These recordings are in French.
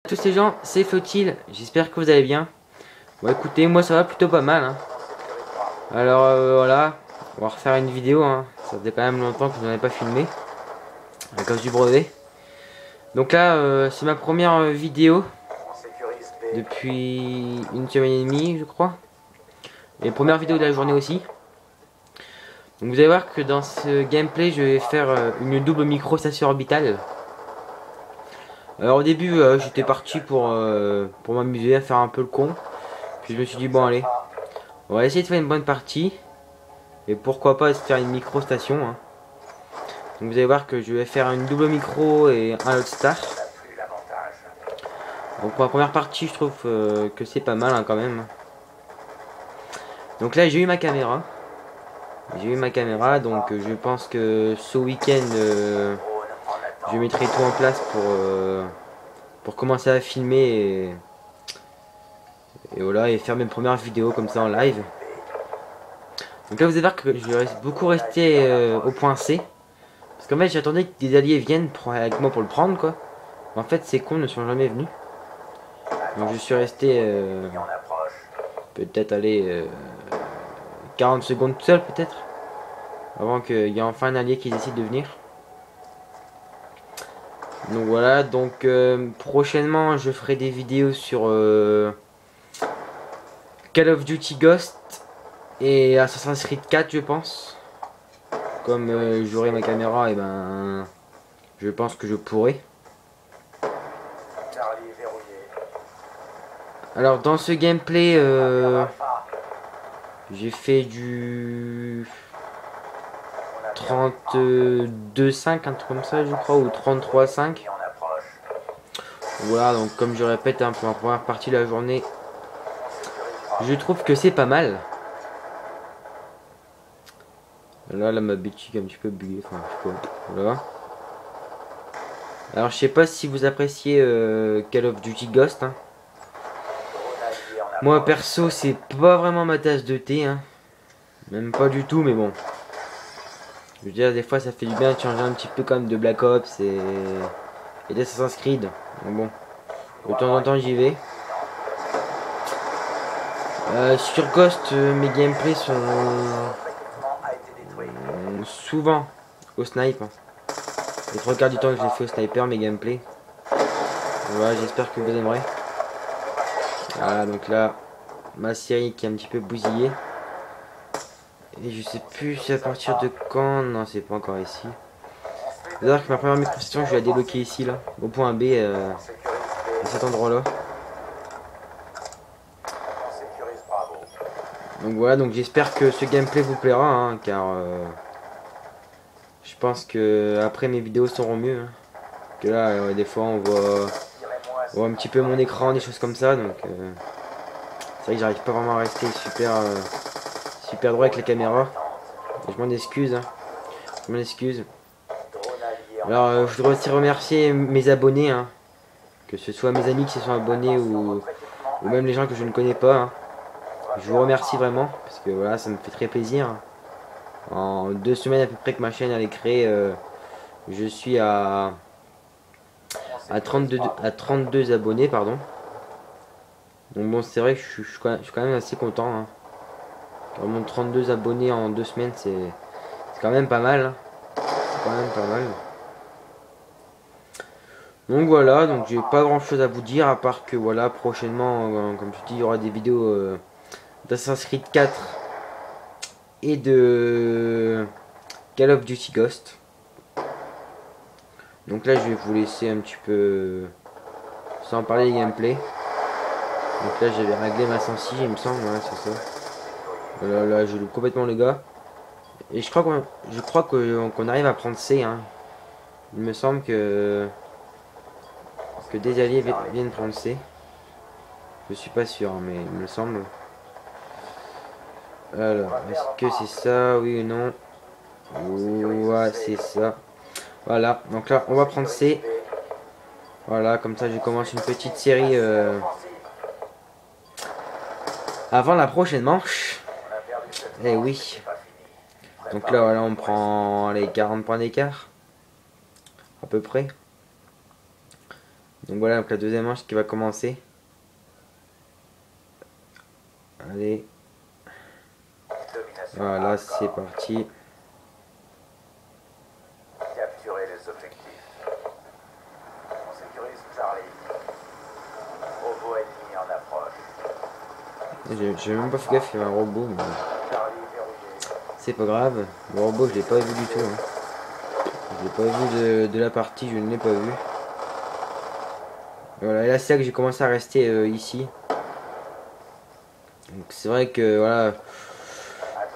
Tous ces gens, c'est Flotil, j'espère que vous allez bien. Bon écoutez, moi ça va plutôt pas mal hein. Alors voilà, on va refaire une vidéo hein. Ça faisait quand même longtemps que je n'en avais pas filmé à cause du brevet. Donc là c'est ma première vidéo depuis une semaine et demie je crois. Et première vidéo de la journée aussi. Donc vous allez voir que dans ce gameplay je vais faire une double micro station orbitale. Alors au début j'étais parti pour m'amuser à faire un peu le con. Puis je me suis dit bon allez, on va essayer de faire une bonne partie. Et pourquoi pas se faire une micro station hein. Donc vous allez voir que je vais faire une double micro et un All-Star. Donc pour la première partie je trouve que c'est pas mal hein, quand même. Donc là j'ai eu ma caméra. Donc je pense que ce week-end je mettrai tout en place pour commencer à filmer et voilà, et faire mes premières vidéos comme ça en live. Donc là vous allez voir que je vais beaucoup rester au point C. Parce qu'en fait j'attendais que des alliés viennent avec moi pour le prendre quoi. En fait ces cons ne sont jamais venus. Donc je suis resté peut-être aller 40 secondes tout seul peut-être. Avant qu'il y ait enfin un allié qui décide de venir. Donc voilà, donc prochainement je ferai des vidéos sur Call of Duty Ghost et Assassin's Creed 4 je pense. Comme j'aurai ma caméra, et ben je pense que je pourrai. Alors dans ce gameplay j'ai fait du 32.5 un truc comme ça je crois, ou 33.5. Voilà, donc comme je répète hein, pour la première partie de la journée, je trouve que c'est pas mal. Là ma boutique est un petit peu buggée, enfin je sais pas, voilà. Alors je sais pas si vous appréciez Call of Duty Ghost hein. Moi perso c'est pas vraiment ma tasse de thé hein. Même pas du tout, mais bon. Je veux dire, des fois ça fait du bien de changer un petit peu comme de Black Ops et d'Assassin's Creed. Donc bon, de temps en temps j'y vais. Sur Ghost, mes gameplays sont souvent au snipe. Les trois quarts du temps que je les fais au sniper, mes gameplays. Voilà, j'espère que vous aimerez. Voilà, donc là, ma série qui est un petit peu bousillée. Et je sais plus c'est à partir de quand. Non, c'est pas encore ici. C'est-à-dire que ma première micro-station, je vais la débloquer ici, là, au point B, à cet endroit-là. Donc voilà, donc j'espère que ce gameplay vous plaira, hein, car je pense que après mes vidéos seront mieux. Hein, que là, des fois, on voit un petit peu mon écran, des choses comme ça, donc c'est vrai que j'arrive pas vraiment à rester super droit avec la caméra. Et je m'en excuse, hein, je m'en excuse. Alors, je voudrais aussi remercier mes abonnés, hein, que ce soit mes amis qui se sont abonnés ou même les gens que je ne connais pas. Hein. Je vous remercie vraiment, parce que voilà, ça me fait très plaisir. En 2 semaines à peu près que ma chaîne elle est créée, je suis à 32 abonnés, pardon. Donc bon, c'est vrai que je suis quand même assez content. Hein. Vraiment 32 abonnés en 2 semaines, c'est quand même pas mal. Hein. C'est quand même pas mal. Donc voilà, donc j'ai pas grand chose à vous dire à part que voilà, prochainement, comme je dis, il y aura des vidéos d'Assassin's Creed 4 et de Call of Duty Ghost. Donc là je vais vous laisser un petit peu sans parler des gameplay. Donc là j'avais réglé ma sensi il me semble, ouais, c'est ça. Là je loupe complètement les gars. Et je crois qu'on arrive à prendre C hein. Il me semble que des alliés viennent prendre C. Je suis pas sûr mais il me semble. Alors, est-ce que c'est ça, oui ou non? Ouais, c'est ça. Voilà, donc là, on va prendre C. Voilà, comme ça, je commence une petite série avant la prochaine manche. Eh oui. Donc là, voilà, on prend les 40 points d'écart. À peu près. Donc voilà, donc la deuxième manche qui va commencer. Allez. Voilà, c'est parti. Capturer les objectifs. On sécurise Charlie. Robot ennemi en approche. J'ai même pas fait gaffe, il y avait un robot, mais Charlie verrouillé. c'est pas grave. Le robot, je l'ai pas vu du tout. Hein. Je l'ai pas vu de la partie, je ne l'ai pas vu. Voilà, et là c'est là que j'ai commencé à rester ici. Donc c'est vrai que voilà,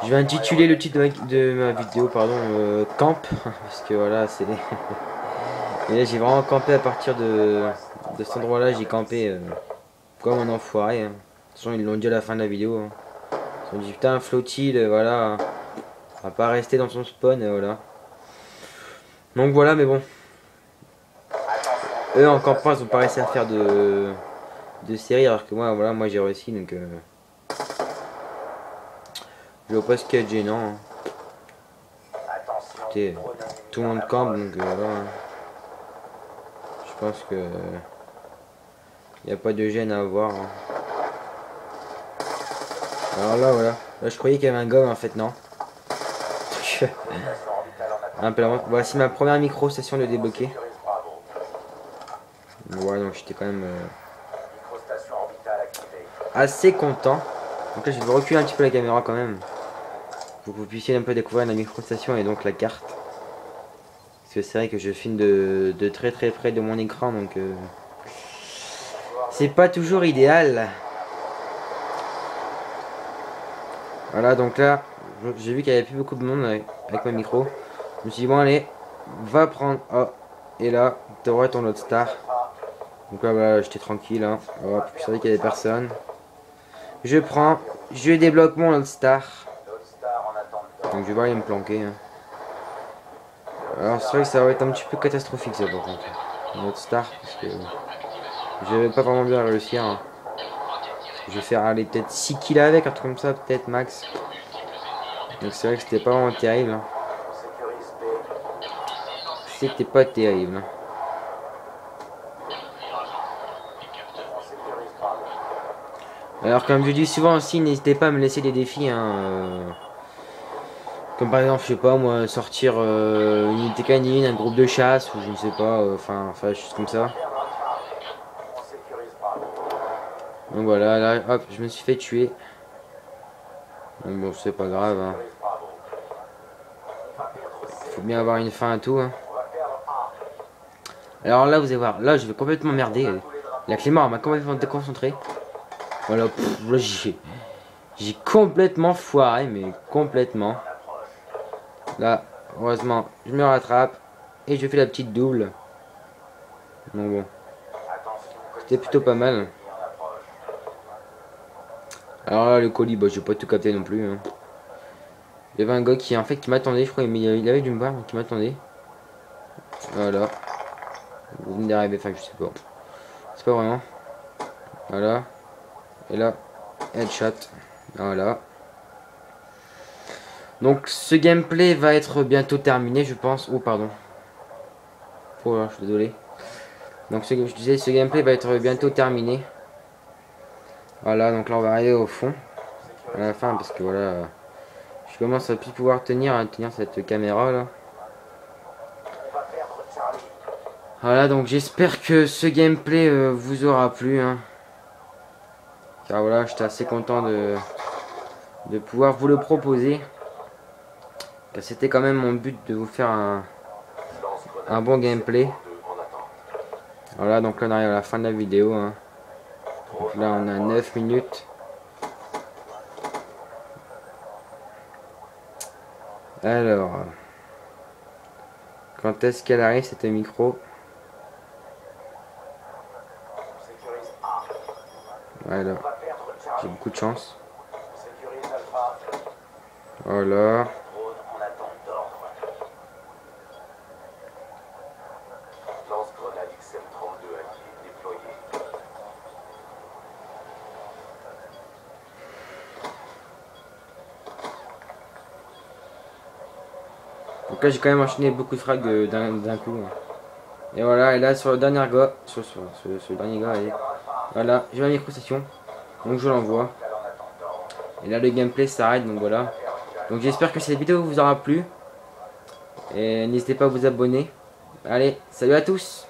je vais intituler le titre de ma vidéo, pardon, Camp, parce que voilà, c'est et là j'ai vraiment campé à partir de cet endroit-là, j'ai campé comme un enfoiré. Hein. De toute façon, ils l'ont dit à la fin de la vidéo. Hein. Ils ont dit putain, flottille, voilà, on va pas rester dans son spawn, voilà. Donc voilà, mais bon. Eux en campant, ils ont pas réussi à faire de série, alors que moi, voilà, moi j'ai réussi, donc je vois pas ce qu'il y a de gênant. Hein. Écoutez, tout le monde campe, donc voilà. Hein. Je pense que il n'y a pas de gêne à avoir. Hein. Alors là, voilà. Là, je croyais qu'il y avait un gomme, en fait, non. Voici ma première micro-station de débloquer. Ouais, donc j'étais quand même assez content. Donc là, je vais reculer un petit peu la caméra quand même. Pour que vous puissiez un peu découvrir la micro-station et donc la carte. Parce que c'est vrai que je filme de très très près de mon écran, donc c'est pas toujours idéal. Voilà, donc là, j'ai vu qu'il y avait plus beaucoup de monde avec mon micro. Je me suis dit, bon, allez, va prendre. Oh, et là, tu auras ton autre star. Donc là, voilà, j'étais tranquille. Hein. Hop, je savais qu'il y avait personne. Je prends, je débloque mon autre star. Donc je vais voir, il me planquer. Hein. Alors, c'est vrai que ça va être un petit peu catastrophique, ça, par contre. Mon autre star, parce que je vais pas vraiment bien réussir. Hein. Je vais faire aller peut-être 6 kills avec, un truc comme ça, peut-être max. Donc c'est vrai que c'était pas vraiment terrible. Hein. C'était pas terrible. Hein. Alors comme je dis souvent aussi, n'hésitez pas à me laisser des défis. Hein, comme par exemple, je sais pas moi, sortir une unité canine, un groupe de chasse, ou je ne sais pas, enfin, des choses comme ça. Donc voilà, là, hop, je me suis fait tuer. Donc bon, c'est pas grave. Hein. Faut bien avoir une fin à tout. Hein. Alors là, vous allez voir, là, je vais complètement merder. La clé mort m'a complètement déconcentré. Voilà, là, j'ai complètement foiré, mais complètement. Là, heureusement, je me rattrape et je fais la petite double. Donc bon, c'était plutôt pas mal. Alors là, le colis, bah, j'ai pas tout capté non plus. Hein. Il y avait un gars qui, en fait, qui m'attendait, je crois, mais il avait dû me voir, donc qui m'attendait. Voilà. Vous venez d'arriver, enfin, je sais pas. C'est pas vraiment. Voilà. Et là, headshot. Voilà. Donc ce gameplay va être bientôt terminé, je pense. Oh pardon. Oh là, je suis désolé. Donc je disais, ce gameplay va être bientôt terminé. Voilà, donc là on va arriver au fond. À la fin, parce que voilà, je commence à plus pouvoir tenir cette caméra là. Voilà, donc j'espère que ce gameplay vous aura plu. Hein. Car voilà, j'étais assez content de pouvoir vous le proposer. Car c'était quand même mon but de vous faire un bon gameplay. Voilà, donc là on arrive à la fin de la vidéo. Hein. Donc là on a 9 minutes. Alors, quand est-ce qu'elle arrive cette micro? Voilà, j'ai beaucoup de chance. Voilà. Donc là j'ai quand même enchaîné beaucoup de frags d'un coup. Hein. Et voilà, et là sur le dernier gars, sur le dernier gars, allez, voilà, j'ai ma micro-session, donc je l'envoie. Et là le gameplay s'arrête, donc voilà. Donc j'espère que cette vidéo vous aura plu. Et n'hésitez pas à vous abonner. Allez, salut à tous!